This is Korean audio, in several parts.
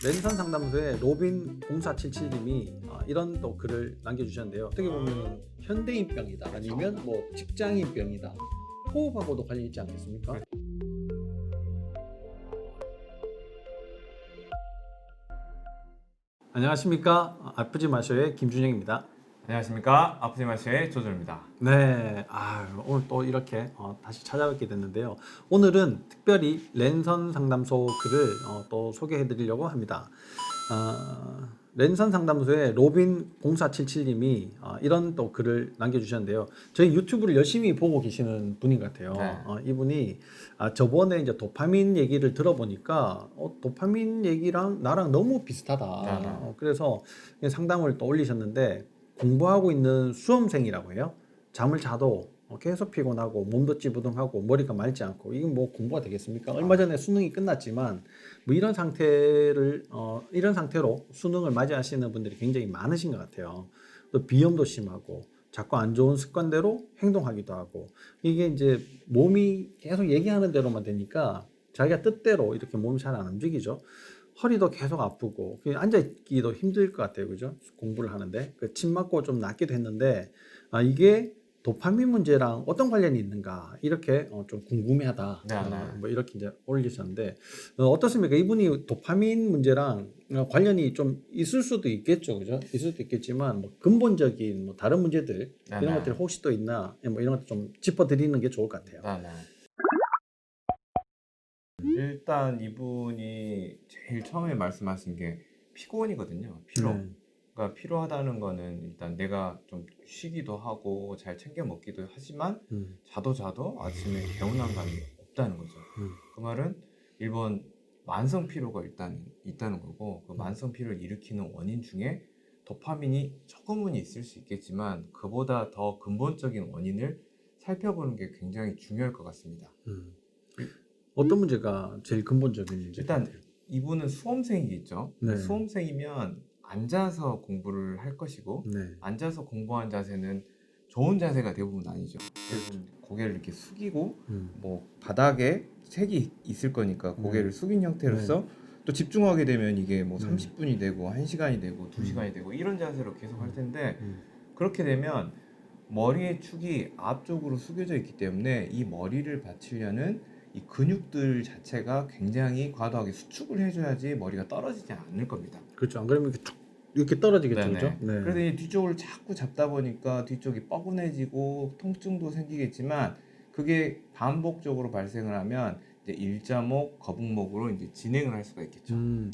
랜선 상담소의 로빈 0477님이 이런 또 글을 남겨주셨는데요. 어떻게 보면 현대인병이다 아니면 뭐 직장인병이다, 호흡하고도 관련이 있지 않겠습니까? 안녕하십니까, 아프지 마쇼의 김준영입니다. 안녕하십니까, 아프지 마쇼의 조조입니다. 네, 오늘 또 이렇게 다시 찾아뵙게 됐는데요. 오늘은 특별히 랜선 상담소 글을 또 소개해 드리려고 합니다. 랜선 상담소의 로빈 0477님이 이런 또 글을 남겨주셨는데요. 저희 유튜브를 열심히 보고 계시는 분인 것 같아요. 네. 이분이 저번에 이제 도파민 얘기를 들어보니까 도파민 얘기랑 나랑 너무 비슷하다. 네. 그래서 상담을 또 올리셨는데, 공부하고 있는 수험생이라고 해요. 잠을 자도 계속 피곤하고 몸도 찌부둥하고 머리가 맑지 않고, 이건 뭐 공부가 되겠습니까? 얼마 전에 수능이 끝났지만 뭐 이런 이런 상태로 수능을 맞이하시는 분들이 굉장히 많으신 것 같아요. 또 비염도 심하고 자꾸 안 좋은 습관대로 행동하기도 하고, 이게 이제 몸이 계속 얘기하는 대로만 되니까 자기가 뜻대로 이렇게 몸이 잘 안 움직이죠. 허리도 계속 아프고 앉아있기도 힘들 것 같아요. 그죠? 공부를 하는데 침 맞고 좀 낫기도 했는데, 이게 도파민 문제랑 어떤 관련이 있는가, 이렇게 좀 궁금해하다. 네. 뭐 이렇게 이제 올리셨는데, 어떻습니까? 이분이 도파민 문제랑 관련이 좀 있을 수도 있겠죠. 그죠? 있을 수도 있겠지만 뭐 근본적인 뭐 다른 문제들, 네. 이런 것들이 혹시 또 있나, 뭐 이런 것도 좀 짚어드리는 게 좋을 것 같아요. 네. 일단 이분이 제일 처음에 말씀하신 게 피곤이거든요. 피로. 네. 그러니까 피로하다는 거는 일단 내가 좀 쉬기도 하고 잘 챙겨 먹기도 하지만 음, 자도 아침에 개운한 감이 없다는 거죠. 음, 그 말은 일본 만성 피로가 일단 있다는 거고, 그 음, 만성 피로를 일으키는 원인 중에 도파민이 조금은 있을 수 있겠지만 그보다 더 근본적인 원인을 살펴보는 게 굉장히 중요할 것 같습니다. 음. 일- 어떤 문제가 제일 근본적인 문제일 것 일단 같아요? 이분은 수험생이겠죠. 네, 수험생이면 앉아서 공부를 할 것이고, 네, 앉아서 공부한 자세는 좋은 자세가 대부분 아니죠. 그렇죠. 대부분 고개를 이렇게 숙이고, 음, 뭐 바닥에 책이 있을 거니까 네, 고개를 숙인 네, 형태로서 또 집중하게 되면 이게 뭐 네, 30분이 되고 1시간이 되고 음, 2시간이 되고 이런 자세로 계속 할 텐데, 음, 그렇게 되면 머리의 축이 앞쪽으로 숙여져 있기 때문에 이 머리를 받치려는 이 근육들 자체가 굉장히 과도하게 수축을 해줘야지 머리가 떨어지지 않을 겁니다. 그렇죠. 안 그러면 이렇게 툭 이렇게 떨어지겠죠, 그죠? 네네. 네, 그래서 이 뒤쪽을 자꾸 잡다 보니까 뒤쪽이 뻐근해지고 통증도 생기겠지만, 그게 반복적으로 발생을 하면 이제 일자목, 거북목으로 이제 진행을 할 수가 있겠죠. 음.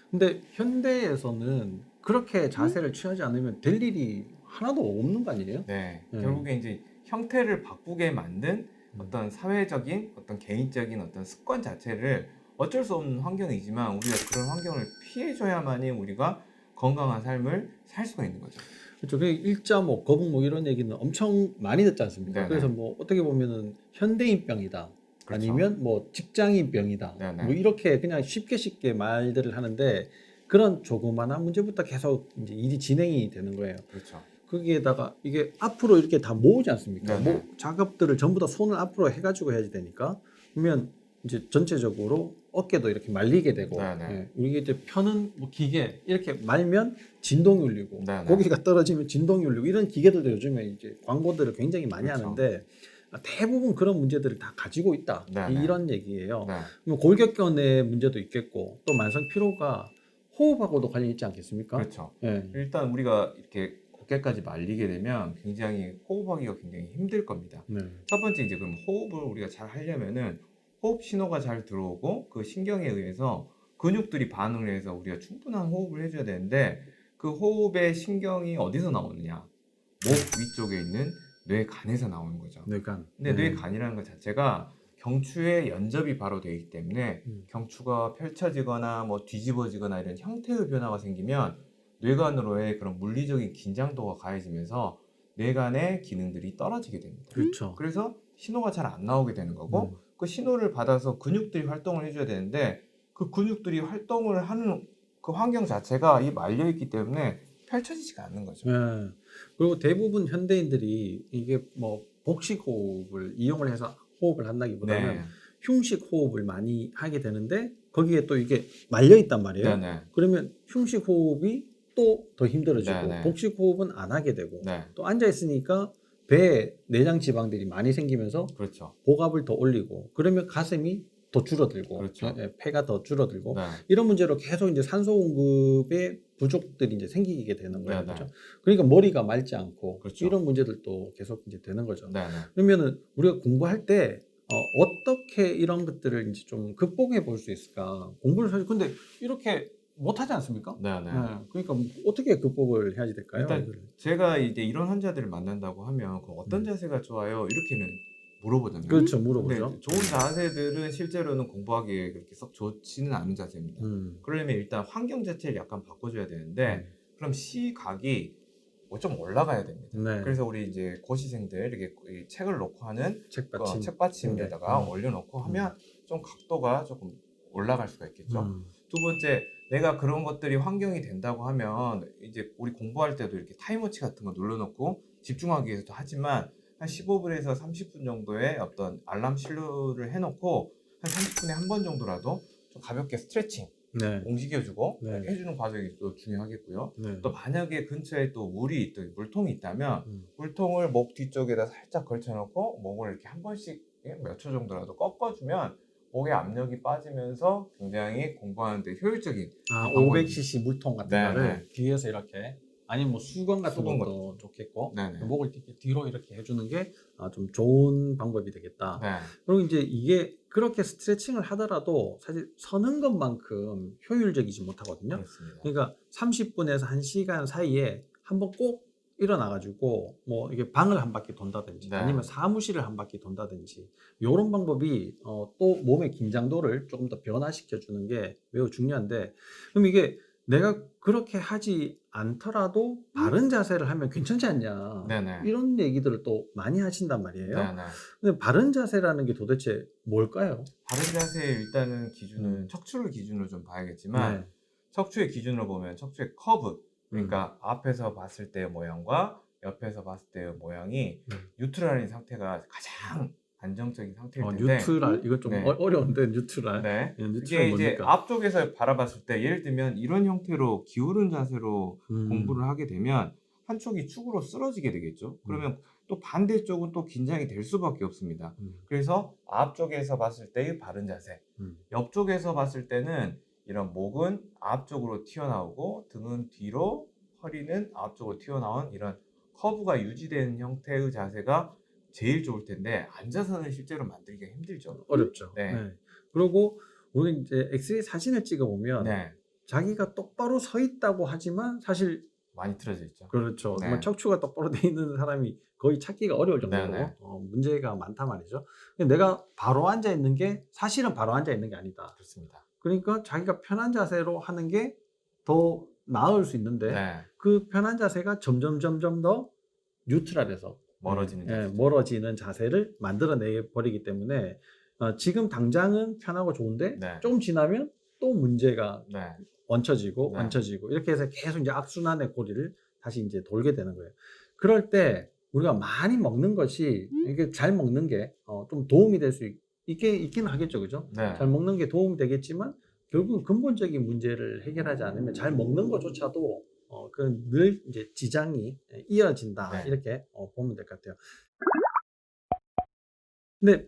근데 현대에서는 그렇게 자세를 취하지 않으면 될 일이 하나도 없는 거 아니에요? 네, 네, 결국에 이제 형태를 바꾸게 만든 음, 어떤 사회적인, 어떤 개인적인 어떤 습관 자체를 어쩔 수 없는 환경이지만 우리가 그런 환경을 피해줘야만이 우리가 건강한 삶을 살 수가 있는 거죠. 그렇죠. 그 일자목, 거북목 이런 얘기는 엄청 많이 듣지 않습니까? 그래서 네네. 뭐 어떻게 보면은 현대인병이다, 그렇죠. 아니면 뭐 직장인병이다, 뭐 네네. 이렇게 그냥 쉽게 말들을 하는데, 그런 조그만한 문제부터 계속 이제 일이 진행이 되는 거예요. 그렇죠. 거기에다가 이게 앞으로 이렇게 다 모으지 않습니까? 네네. 뭐 작업들을 전부 다 손을 앞으로 해가지고 해야지 되니까, 그러면 이제 전체적으로 어깨도 이렇게 말리게 되고, 네네. 이게 이제 펴는 뭐 기계 이렇게 말면 진동이 울리고, 네네. 고기가 떨어지면 진동이 울리고, 이런 기계들도 요즘에 이제 광고들을 굉장히 많이 그렇죠. 하는데, 대부분 그런 문제들을 다 가지고 있다, 네네. 이런 얘기예요. 네. 뭐 골격근의 문제도 있겠고, 또 만성 피로가 호흡하고도 관련이 있지 않겠습니까? 그렇죠. 예. 일단 우리가 이렇게 어깨까지 말리게 되면 굉장히 호흡하기가 굉장히 힘들 겁니다. 네. 첫 번째 이제 그럼 호흡을 우리가 잘 하려면은 호흡 신호가 잘 들어오고 그 신경에 의해서 근육들이 반응을 해서 우리가 충분한 호흡을 해줘야 되는데, 그 호흡의 신경이 어디서 나오느냐? 목 위쪽에 있는 뇌간에서 나오는 거죠. 뇌간. 근데 네. 뇌간이라는 것 자체가 경추에 연접이 바로 되어 있기 때문에 음. 경추가 펼쳐지거나 뭐 뒤집어지거나 이런 형태의 변화가 생기면 뇌간으로의 그런 물리적인 긴장도가 가해지면서 뇌간의 기능들이 떨어지게 됩니다. 그렇죠. 그래서 신호가 잘 안 나오게 되는 음. 거고, 그 신호를 받아서 근육들이 활동을 해줘야 되는데 그 근육들이 활동을 하는 그 환경 자체가 이 말려 있기 때문에 펼쳐지지가 않는 거죠. 예. 그리고 대부분 현대인들이 이게 뭐 복식 호흡을 이용을 해서 호흡을 한다기보다는 네, 흉식 호흡을 많이 하게 되는데, 거기에 또 이게 말려 있단 말이에요. 네네. 그러면 흉식 호흡이 또 더 힘들어지고 네네. 복식 호흡은 안 하게 되고 네. 또 앉아 있으니까 배에 내장 지방들이 많이 생기면서 그렇죠. 복압을 더 올리고 그러면 가슴이 더 줄어들고 그렇죠. 폐가 더 줄어들고 네. 이런 문제로 계속 이제 산소 공급의 부족들이 이제 생기게 되는 거예요. 네네. 그렇죠? 그러니까 머리가 맑지 않고 그렇죠. 이런 문제들도 계속 이제 되는 거죠. 네네. 그러면은 우리가 공부할 때 어떻게 이런 것들을 이제 좀 극복해 볼 수 있을까? 공부를 사실 근데 이렇게 못 하지 않습니까? 네네. 그러니까 어떻게 극복을 해야지 될까요? 일단 이거를? 제가 이제 이런 환자들을 만난다고 하면 그럼 어떤 음. 자세가 좋아요? 이렇게는 물어보잖아요. 그렇죠, 근데 물어보죠. 좋은 자세들은 실제로는 공부하기에 그렇게 썩 좋지는 않은 자세입니다. 그러려면 일단 환경 자체를 약간 바꿔줘야 되는데 그럼 시각이 좀 올라가야 됩니다. 네. 그래서 우리 이제 고시생들 이렇게 이 책을 놓고 하는 책받침. 책받침에다가 네. 올려놓고 하면 좀 각도가 조금 올라갈 수가 있겠죠. 음. 두 번째, 내가 그런 것들이 환경이 된다고 하면 이제 우리 공부할 때도 이렇게 타임워치 같은 거 눌러놓고 집중하기 위해서도 하지만 한 15분에서 30분 정도의 어떤 알람 실루를 해놓고 한 30분에 한 번 정도라도 좀 가볍게 스트레칭, 네. 움직여주고 네. 해주는 과정이 또 중요하겠고요. 네. 또 만약에 근처에 또 물이 또 물통이 있다면 음. 물통을 목 뒤쪽에다 살짝 걸쳐놓고 목을 이렇게 한 번씩 몇 초 정도라도 꺾어주면 목의 압력이 빠지면서 굉장히 공부하는데 효율적인 방법입니다. 500cc 물통 같은 네, 거를 뒤에서 이렇게 아니면 뭐 수건 같은 수건 것도 좋겠고 네네. 목을 이렇게 뒤로 이렇게 해주는 게 좀 좋은 방법이 되겠다. 네. 그리고 이제 이게 그렇게 스트레칭을 하더라도 사실 서는 것만큼 효율적이지 못하거든요. 그렇습니다. 그러니까 30분에서 1시간 사이에 한번 꼭 일어나가지고 뭐 이게 방을 한 바퀴 돈다든지 네. 아니면 사무실을 한 바퀴 돈다든지 이런 방법이 또 몸의 긴장도를 조금 더 변화시켜 주는 게 매우 중요한데 그럼 이게 내가 그렇게 하지 않더라도 바른 자세를 하면 괜찮지 않냐 네네. 이런 얘기들을 또 많이 하신단 말이에요. 네네. 근데 바른 자세라는 게 도대체 뭘까요? 바른 자세의 일단은 기준은 척추를 기준으로 좀 봐야겠지만 척추의 기준으로 보면 척추의 커브 그러니까 앞에서 봤을 때의 모양과 옆에서 봤을 때의 모양이 뉴트럴인 상태가 가장 안정적인 상태일 텐데 뉴트럴 이거 좀 네. 어려운데 뉴트럴. 네. 뉴트럴 이게 이제 뭡니까? 앞쪽에서 바라봤을 때 예를 들면 이런 형태로 기울은 자세로 공부를 하게 되면 한쪽이 축으로 쓰러지게 되겠죠. 그러면 또 반대쪽은 또 긴장이 될 수밖에 없습니다. 그래서 앞쪽에서 봤을 때의 바른 자세, 옆쪽에서 봤을 때는 이런 목은 앞쪽으로 튀어나오고 등은 뒤로, 허리는 앞쪽으로 튀어나온 이런 커브가 유지되는 형태의 자세가 제일 좋을 텐데 앉아서는 실제로 만들기가 힘들죠. 어렵죠. 네. 그리고 우리 이제 엑스레이 사진을 찍어 보면 네. 자기가 똑바로 서 있다고 하지만 사실 많이 틀어져 있죠. 그렇죠. 네. 정말 척추가 똑바로 돼 있는 사람이 거의 찾기가 어려울 정도로 네네. 문제가 많단 말이죠. 근데 내가 바로 앉아 있는 게 사실은 바로 앉아 있는 게 아니다. 그렇습니다. 그러니까 자기가 편한 자세로 하는 게 더 나을 수 있는데 네. 그 편한 자세가 점점 더 뉴트럴에서 멀어지는 자세죠. 멀어지는 자세를 만들어내 버리기 때문에 지금 당장은 편하고 좋은데 네. 조금 지나면 또 문제가 네. 얹혀지고 네. 얹혀지고 이렇게 해서 계속 이제 악순환의 고리를 다시 이제 돌게 되는 거예요. 그럴 때 우리가 많이 먹는 것이 이게 잘 먹는 게 좀 도움이 될 수 있긴 하겠죠, 그죠? 네. 잘 먹는 게 도움이 되겠지만 결국은 근본적인 문제를 해결하지 않으면 잘 먹는 것조차도 그 늘 이제 지장이 이어진다 네. 이렇게 보면 될 것 같아요. 근데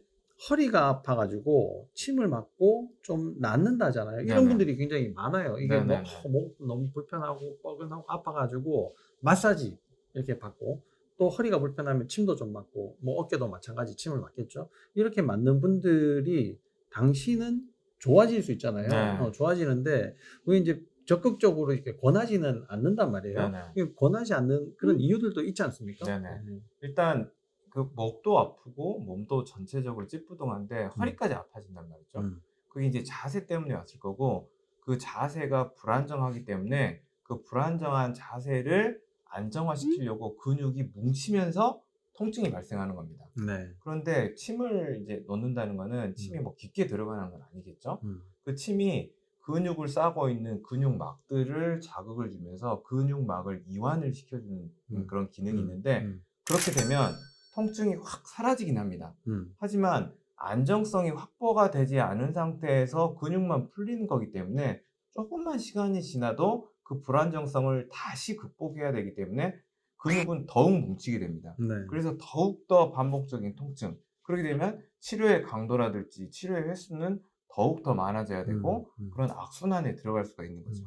허리가 아파가지고 침을 맞고 좀 낫는다잖아요. 이런 네네. 분들이 굉장히 많아요. 이게 뭐 네네네. 목 너무 불편하고 뻐근하고 아파가지고 마사지 이렇게 받고 또 허리가 불편하면 침도 좀 맞고 뭐 어깨도 마찬가지 침을 맞겠죠. 이렇게 맞는 분들이 당신은 좋아질 수 있잖아요. 네. 좋아지는데 그게 이제 적극적으로 이렇게 권하지는 않는단 말이에요. 네네. 이게 권하지 않는 그런 이유들도 있지 않습니까? 네네. 일단 그 목도 아프고 몸도 전체적으로 찌뿌둥한데 허리까지 아파진단 말이죠. 그게 이제 자세 때문에 왔을 거고 그 자세가 불안정하기 때문에 그 불안정한 자세를 안정화시키려고 근육이 뭉치면서 통증이 발생하는 겁니다. 네. 그런데 침을 이제 넣는다는 거는 침이 뭐 깊게 들어가는 건 아니겠죠. 그 침이 근육을 싸고 있는 근육막들을 자극을 주면서 근육막을 이완을 시켜주는 그런 기능이 있는데 그렇게 되면 통증이 확 사라지긴 합니다. 하지만 안정성이 확보가 되지 않은 상태에서 근육만 풀리는 거기 때문에 조금만 시간이 지나도 그 불안정성을 다시 극복해야 되기 때문에 근육은 더욱 뭉치게 됩니다. 네. 그래서 더욱더 반복적인 통증. 그렇게 되면 치료의 강도라든지 치료의 횟수는 더욱 더 많아져야 되고 그런 악순환에 들어갈 수가 있는 거죠.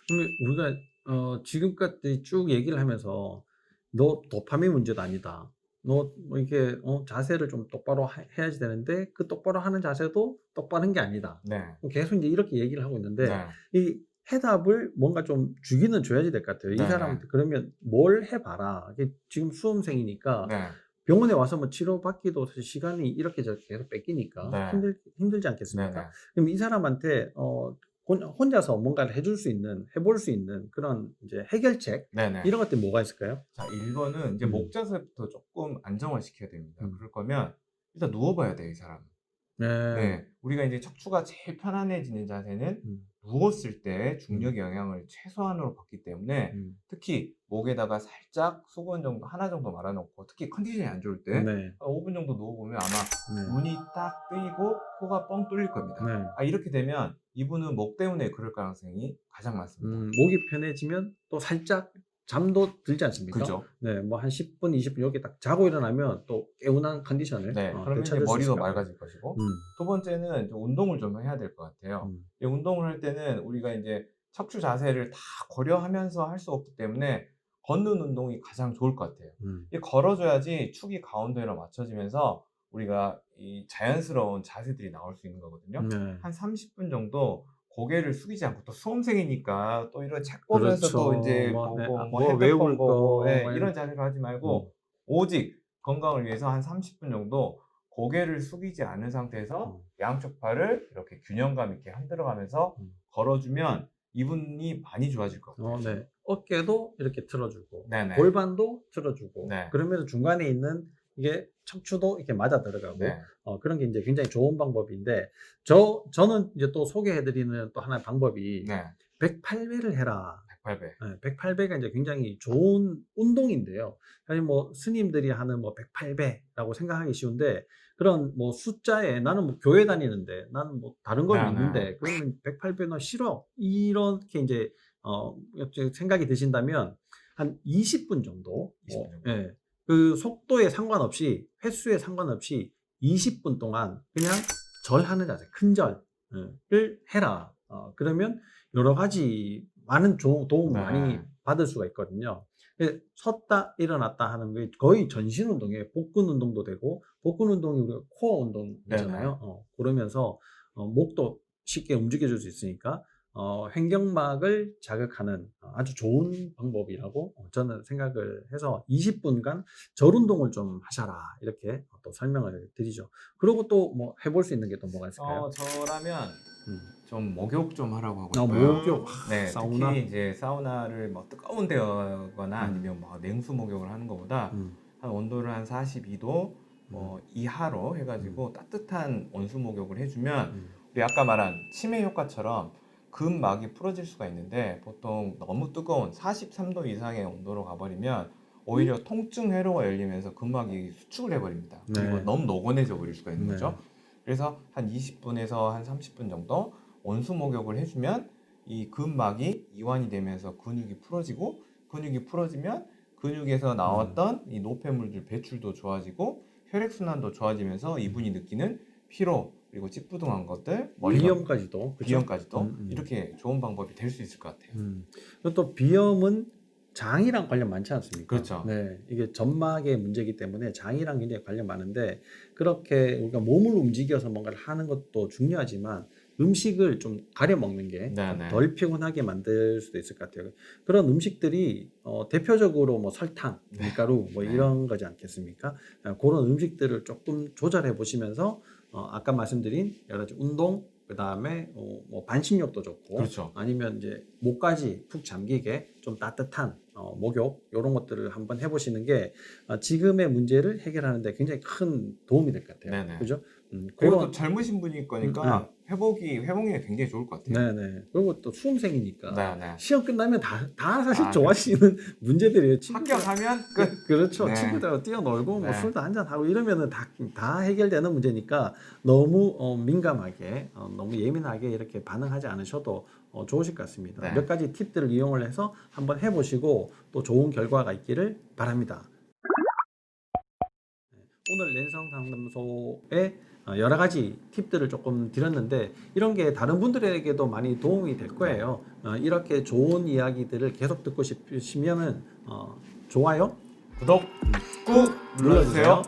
그러면 우리가 지금까지 쭉 얘기를 하면서 너 도파민 문제도 아니다. 너 뭐 이게 자세를 좀 똑바로 해야지 되는데 그 똑바로 하는 자세도 똑바른 게 아니다. 네. 계속 이제 이렇게 얘기를 하고 있는데 네. 이 해답을 뭔가 좀 주기는 줘야지 될 것 같아요. 이 네. 사람한테 그러면 뭘 해봐라. 이게 지금 수험생이니까 네. 병원에 와서 뭐 치료받기도 사실 시간이 이렇게 저렇게 계속 뺏기니까 네. 힘들지 네. 않겠습니까? 네. 그럼 이 사람한테 혼자서 뭔가를 해줄 수 있는, 해볼 수 있는 그런 이제 해결책 네네. 이런 것들이 뭐가 있을까요? 자, 1번은 이제 음. 목 자세부터 조금 안정화시켜야 됩니다. 음. 그럴 거면 일단 누워 봐야 돼요, 이 사람은. 네. 네. 우리가 이제 척추가 제일 편안해지는 자세는 음. 누웠을 때 중력의 영향을 최소한으로 받기 때문에 음. 특히 목에다가 살짝 수건 정도 하나 정도 말아 놓고 특히 컨디션이 안 좋을 때 네. 5분 정도 누워 보면 아마 네. 눈이 딱 뜨이고 코가 뻥 뚫릴 겁니다. 네. 이렇게 되면 이분은 목 때문에 그럴 가능성이 가장 많습니다. 목이 편해지면 또 살짝 잠도 들지 않습니까? 그죠? 네, 뭐 한 10분, 20분 이렇게 딱 자고 일어나면 또 개운한 컨디션을 네. 그러면 이제 되찾을 수 있을 머리도 것 같아요. 맑아질 것이고 음. 두 번째는 좀 운동을 좀 해야 될 것 같아요. 음. 이 운동을 할 때는 우리가 이제 척추 자세를 다 고려하면서 할 수 없기 때문에 걷는 운동이 가장 좋을 것 같아요. 음. 이 걸어줘야지 축이 가운데로 맞춰지면서 우리가 이 자연스러운 자세들이 나올 수 있는 거거든요. 네. 한 30분 정도 고개를 숙이지 않고 또 수험생이니까 또 이런 책 보면서 또 그렇죠. 이제 뭐, 네. 보고 뭐 뭐 핸드폰 외울 보고 거, 예, 뭐 이런 자세로 하지 음. 말고 오직 건강을 위해서 한 30분 정도 고개를 숙이지 않은 상태에서 양쪽 팔을 이렇게 균형감 있게 흔들어 가면서 걸어주면 이분이 많이 좋아질 것 같아요. 네. 어깨도 이렇게 틀어주고, 네네. 골반도 틀어주고, 네. 그러면서 중간에 있는 이게 척추도 이렇게 맞아 들어가고, 네. 그런 게 이제 굉장히 좋은 방법인데, 저는 이제 또 소개해드리는 또 하나의 방법이 네. 108배를 해라. 108배. 108배가 이제 굉장히 좋은 운동인데요. 사실 뭐 스님들이 하는 뭐 108배라고 생각하기 쉬운데, 그런 뭐 숫자에 나는 뭐 교회 다니는데 나는 뭐 다른 걸 네, 믿는데 그러면 108배 너 싫어. 이렇게 이제 생각이 드신다면 한 20분 정도, 20분 정도. 예, 그 속도에 상관없이 횟수에 상관없이 20분 동안 그냥 절하는 자세, 큰 절을 해라. 그러면 여러 가지 많은 도움을 네. 많이 받을 수가 있거든요. 섰다 일어났다 하는 게 거의 전신 운동이에요. 복근 운동도 되고, 복근 운동이 우리가 코어 운동이잖아요. 그러면서 목도 쉽게 움직여줄 수 있으니까 횡격막을 자극하는 아주 좋은 방법이라고 저는 생각을 해서 20분간 절 운동을 좀 하셔라 이렇게 또 설명을 드리죠. 그리고 또 뭐 해볼 수 있는 게 또 뭐가 있을까요? 저라면 음. 좀 목욕 좀 하라고 하고 싶어요. 목욕, 네, 사우나. 특히 이제 사우나를 뭐 뜨거운 데거나 아니면 뭐 냉수 목욕을 하는 것보다 한 온도를 한 42도 이하로 해가지고 따뜻한 온수 목욕을 해주면 우리 아까 말한 치매 효과처럼 근막이 풀어질 수가 있는데 보통 너무 뜨거운 43도 이상의 온도로 가버리면 오히려 통증 회로가 열리면서 근막이 수축을 해버립니다. 그리고 네. 너무 노곤해져 버릴 수가 있는 네. 거죠. 그래서 한 20분에서 한 30분 정도 온수 목욕을 해주면 이 근막이 이완이 되면서 근육이 풀어지고 근육이 풀어지면 근육에서 나왔던 이 노폐물들 배출도 좋아지고 혈액순환도 좋아지면서 이분이 느끼는 피로 그리고 찌뿌둥한 것들 비염까지도, 그죠? 비염까지도 이렇게 좋은 방법이 될 수 있을 것 같아요. 그리고 또 비염은 장이랑 관련 많지 않습니까? 그렇죠. 네, 이게 점막의 문제이기 때문에 장이랑 굉장히 관련 많은데 그렇게 우리가 몸을 움직여서 뭔가를 하는 것도 중요하지만 음식을 좀 가려 먹는 게 덜 피곤하게 만들 수도 있을 것 같아요. 그런 음식들이 대표적으로 뭐 설탕, 밀가루 뭐 이런 거지 않겠습니까? 그런 음식들을 조금 조절해 보시면서 아까 말씀드린 여러 가지 운동, 그 다음에 뭐 반신욕도 좋고, 그렇죠. 아니면 이제 목까지 푹 잠기게 좀 따뜻한 목욕 이런 것들을 한번 해보시는 게 지금의 문제를 해결하는 데 굉장히 큰 도움이 될 것 같아요. 네네. 그죠? 그리고 또 그런 젊으신 분일 거니까 회복이 굉장히 좋을 것 같아요. 네네. 그리고 또 수험생이니까 네네. 시험 끝나면 다 사실 아, 좋아하시는 문제들이에요. 친구들 합격하면 끝. 그렇죠. 네. 친구들하고 뛰어놀고 뭐 네. 술도 한잔 하고 이러면은 다 해결되는 문제니까 너무 민감하게 너무 예민하게 이렇게 반응하지 않으셔도 좋으실 것 같습니다. 네. 몇 가지 팁들을 이용을 해서 한번 해보시고 또 좋은 결과가 있기를 바랍니다. 오늘 랜선 상담소에 여러 가지 팁들을 조금 드렸는데 이런 게 다른 분들에게도 많이 도움이 될 거예요. 이렇게 좋은 이야기들을 계속 듣고 싶으시면은 좋아요 구독 꾹 눌러주세요.